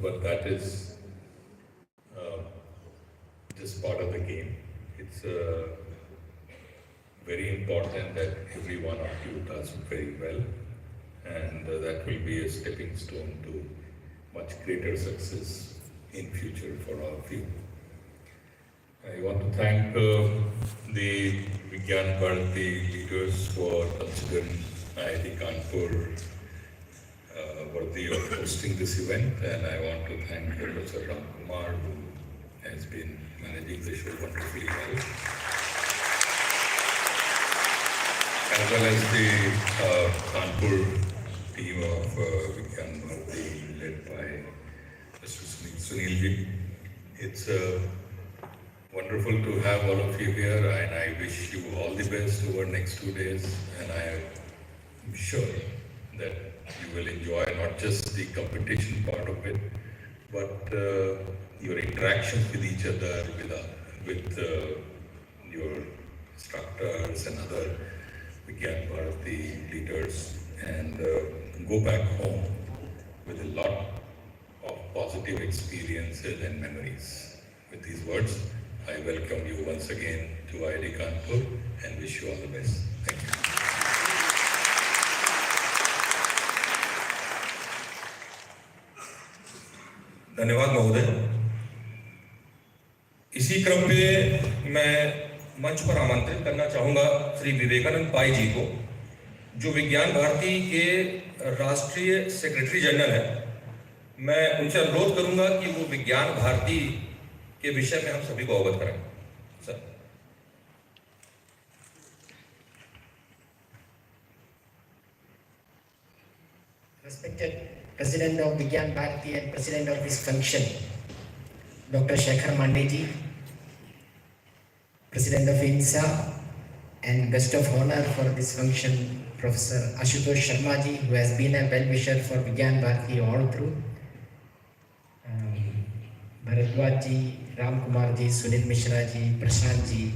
but that is just part of the game. It's very important that every one of you does very well, and that will be a stepping stone to much greater success in future for all of you. I want to thank the Vigyan Bharati leaders for considering IIT Kanpur worthy of hosting this event, and I want to thank Professor Ram Kumar, who has been managing the show wonderfully well, as well as the Kanpur team of Vigyan Bharati led by Mr. Sunilji. It's wonderful to have all of you here, and I wish you all the best over the next 2 days, and I am sure that you will enjoy not just the competition part of it, but your interactions with each other, with your instructors and other Vigyan Bharati leaders, and go back home with a lot of positive experiences and memories. With these words, I welcome you once again to IIT Kanpur and wish you all the best. Thank you. धन्यवाद महोदय। इसी क्रम पे मैं मंच पर आमंत्रित करना चाहूँगा श्री विवेकानंद पाई जी को, जो विज्ञान भारती के राष्ट्रीय सेक्रेटरी जनरल हैं। मैं उनसे अनुरोध करूँगा कि वो विज्ञान भारती के विषय में हम सभी को अवगत करें। Sir. Respected President of Vigyan Bharati and President of this function, Dr. Shekhar Mandeji, President of INSA, and guest of honor for this function, Professor Ashutosh Sharma ji, who has been a well-wisher for Vigyan Bharati all through, Bharadwaj ji, Ram Kumar ji, Sunil Mishra ji, Prashant ji,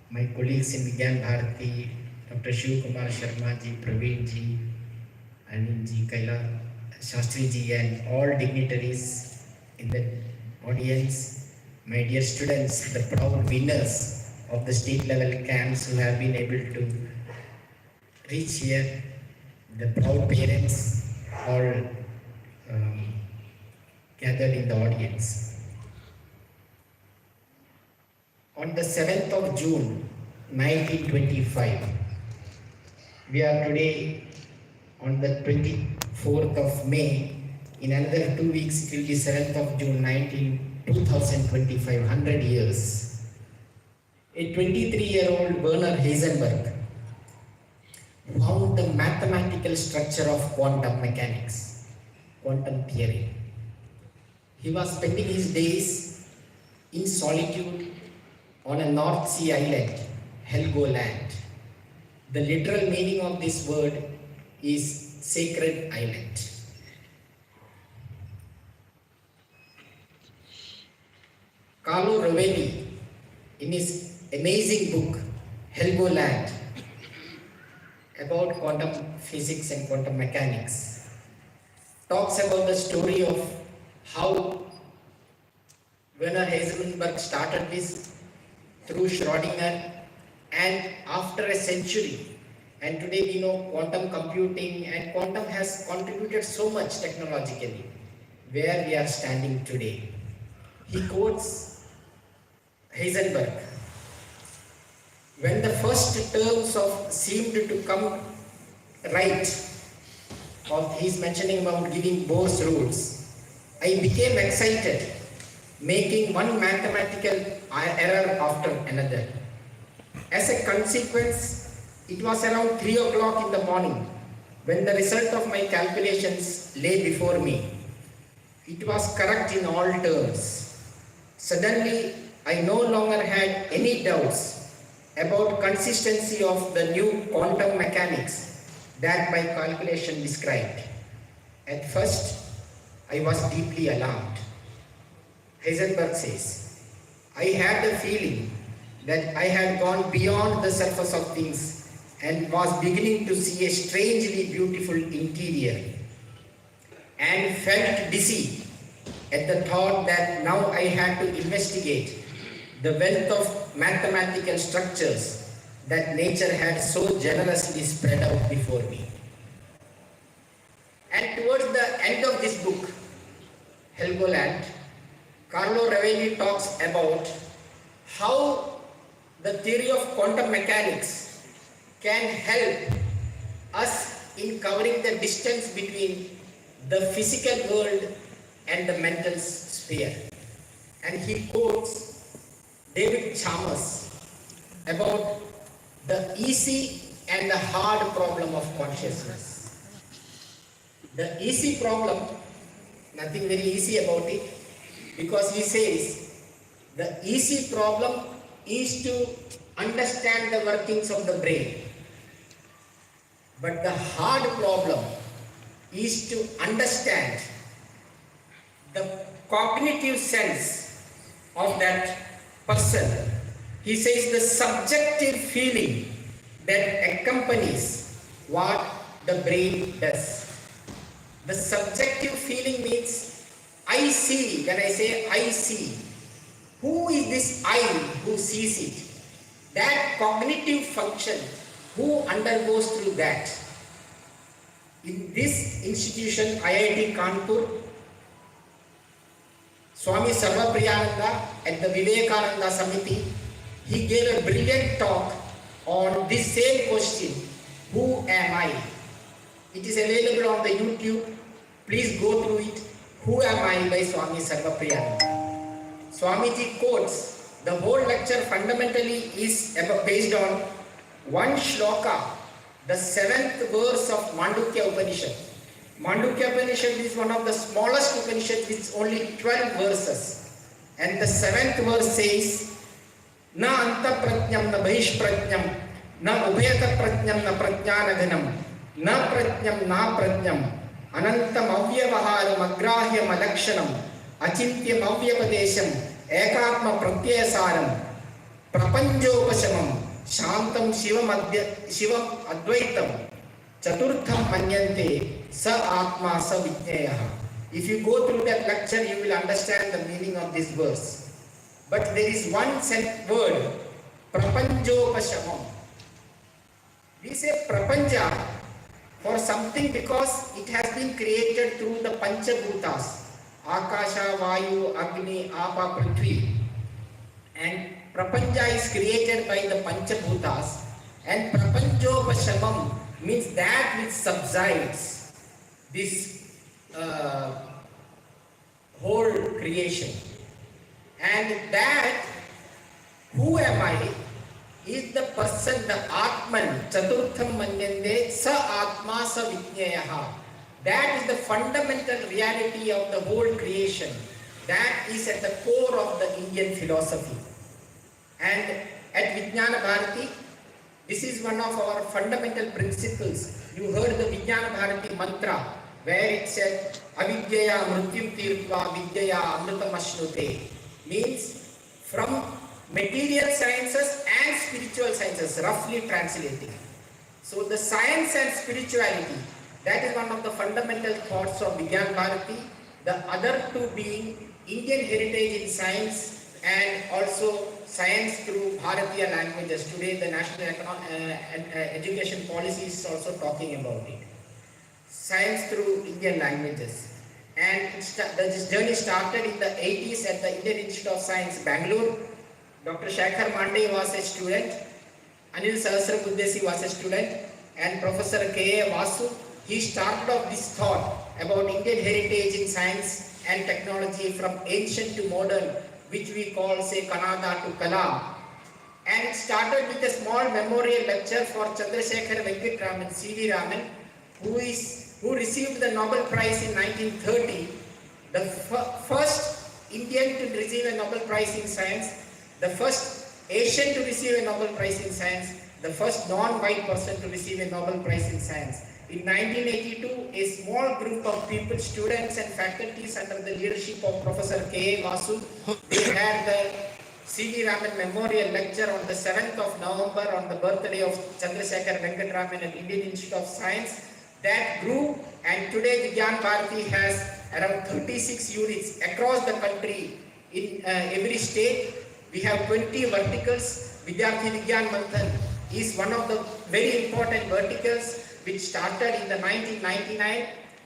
my colleagues in Vigyan Bharati, Dr. Shiv Kumar Sharma ji, Praveen ji, Anil ji, Kaila Shastri ji, and all dignitaries in the audience, my dear students, the proud winners of the state level camps who have been able to reach here, the proud parents, all gathered in the audience. On the 7th of June 1925, we are today on the 24th of May. In another 2 weeks, it will be 7th of June 2025, 100 years. A 23-year-old Werner Heisenberg found the mathematical structure of quantum mechanics, quantum theory. He was spending his days in solitude on a North Sea island, Helgoland. The literal meaning of this word is sacred island. Carlo Rovelli, in his amazing book, Helgoland, about quantum physics and quantum mechanics, talks about the story of how Werner Heisenberg started this through Schrödinger, and after a century, and today we know quantum computing, and quantum has contributed so much technologically where we are standing today. He quotes Heisenberg, when the first terms of seemed to come right, or he's mentioning about giving Bohr's rules, I became excited, making one mathematical error after another. As a consequence, it was around 3 o'clock in the morning when the result of my calculations lay before me. It was correct in all terms. Suddenly, I no longer had any doubts about consistency of the new quantum mechanics that my calculation described. At first, I was deeply alarmed. Heisenberg says, I had the feeling that I had gone beyond the surface of things and was beginning to see a strangely beautiful interior, and felt dizzy at the thought that now I had to investigate the wealth of mathematical structures that nature had so generously spread out before me. And towards the end of this book, Helgoland, Carlo Rovelli talks about how the theory of quantum mechanics can help us in covering the distance between the physical world and the mental sphere. And he quotes David Chalmers about the easy and the hard problem of consciousness. The easy problem, nothing very easy about it, because he says the easy problem is to understand the workings of the brain. But the hard problem is to understand the cognitive sense of that person. He says the subjective feeling that accompanies what the brain does. The subjective feeling means I see. When I say I see, who is this I who sees it? That cognitive function, who undergoes through that? In this institution, IIT Kanpur, Swami Sarvapriyananda at the Vivekananda Samiti, he gave a brilliant talk on this same question, who am I? It is available on the YouTube. Please go through it. Who am I by Swami Sarvapriyananda. Swamiji quotes, the whole lecture fundamentally is based on one shloka, the 7th verse of Mandukya Upanishad. Mandukya Upanishad is one of the smallest Upanishads with only 12 verses. And the 7th verse says, Na anta prajnam na bahish prajnam, na ubhayata prajnam na prajnanadhanam, na prajnam na prajnam, anantam avyavaharam agrahyam alakshanam, achintyam avyapadesham, ekatma pratyasaram, prapanjopashamam, shantam shivam advaitam, chaturtham manyante, sa atma sa vijnayah. If you go through that lecture, you will understand the meaning of this verse. But there is one word, prapanjopashamam. We say prapanja for something because it has been created through the panchabhutas, akasha, vayu, agni, apa, prithvi. And prapanja is created by the panchabhutas, and prapanjopashamam means that which subsides this whole creation. And that, who am I, is the person, the Atman, Chaturtham Manyande, Sa Atma Sa Vijnayaha. That is the fundamental reality of the whole creation. That is at the core of the Indian philosophy. And at Vijnana Bharati, this is one of our fundamental principles. You heard the Vijnana Bharati mantra, where it said, Avidyaya Mrityum Tirtva Vidyaya Amritam Ashnute. Means from material sciences and spiritual sciences, roughly translating. So the science and spirituality, that is one of the fundamental thoughts of Vijnana Bharati. The other two being Indian heritage in science and also science through Bharatiya languages. Today the National Education Policy is also talking about it. Science through Indian languages. And this journey started in the 80s at the Indian Institute of Science, Bangalore. Dr. Shakhar Mandey was a student, Anil Sahasrabuddhesi was a student, and Professor K.A. Vasu, he started off this thought about Indian heritage in science and technology from ancient to modern, which we call, say, Kannada to Kalam. And it started with a small memorial lecture for Chandrasekhar Venkata Raman, C.V. Raman, who received the Nobel Prize in 1930, the first Indian to receive a Nobel Prize in science, the first Asian to receive a Nobel Prize in science, the first non-white person to receive a Nobel Prize in science. In 1982, a small group of people, students and faculties under the leadership of Professor K.A. Vasu, they had the C.V. Raman Memorial Lecture on the 7th of November on the birthday of Chandrasekhar Venkata Raman at Indian Institute of Science. that grew, and today Vigyan Bharati has around 36 units across the country in every state. We have 20 verticals. Vidyarthi Vigyan Manthan is one of the very important verticals which started in the 1999,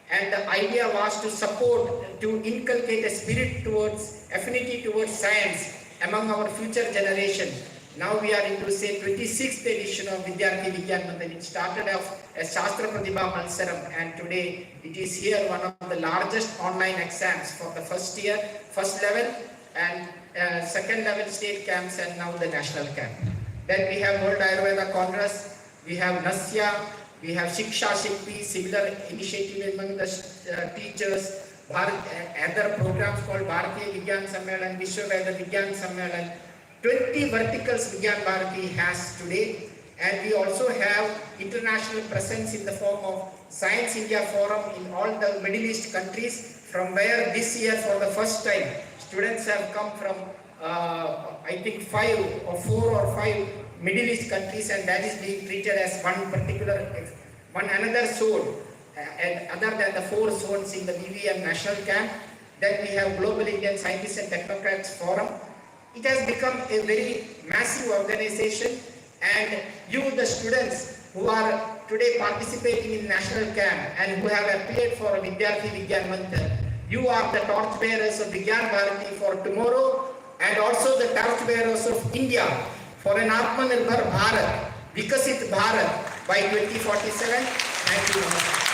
and the idea was to support, to inculcate a spirit towards, affinity towards science among our future generation. Now we are into, say, 26th edition of Vidyarthi Vigyan Manthan. It started off as Shastra Pratibha Malsaram, and today it is here one of the largest online exams for the first year, first level, and second level state camps, and now the national camp. Then we have World Ayurveda Congress, we have Nasya, we have Shiksha Shikti, similar initiative among the teachers, other programs called Bharatiya Vigyan Sammelan, Vishwaveda Vigyan Sammelan. 20 verticals Vigyan Bharati has today, and we also have international presence in the form of Science India Forum in all the Middle East countries, from where this year for the first time students have come from I think 4 or 5 Middle East countries, and that is being treated as one another zone, and other than the 4 zones in the VVM national camp. Then we have Global Indian Scientists and Technocrats Forum. It has become a very massive organization, and you, the students who are today participating in national camp and who have appeared for Vidyarthi Vigyan Manthan, you are the torchbearers of Vigyan Bharati for tomorrow, and also the torchbearers of India for an Atmanirbhar Bharat, Vikasit Bharat by 2047. Thank you.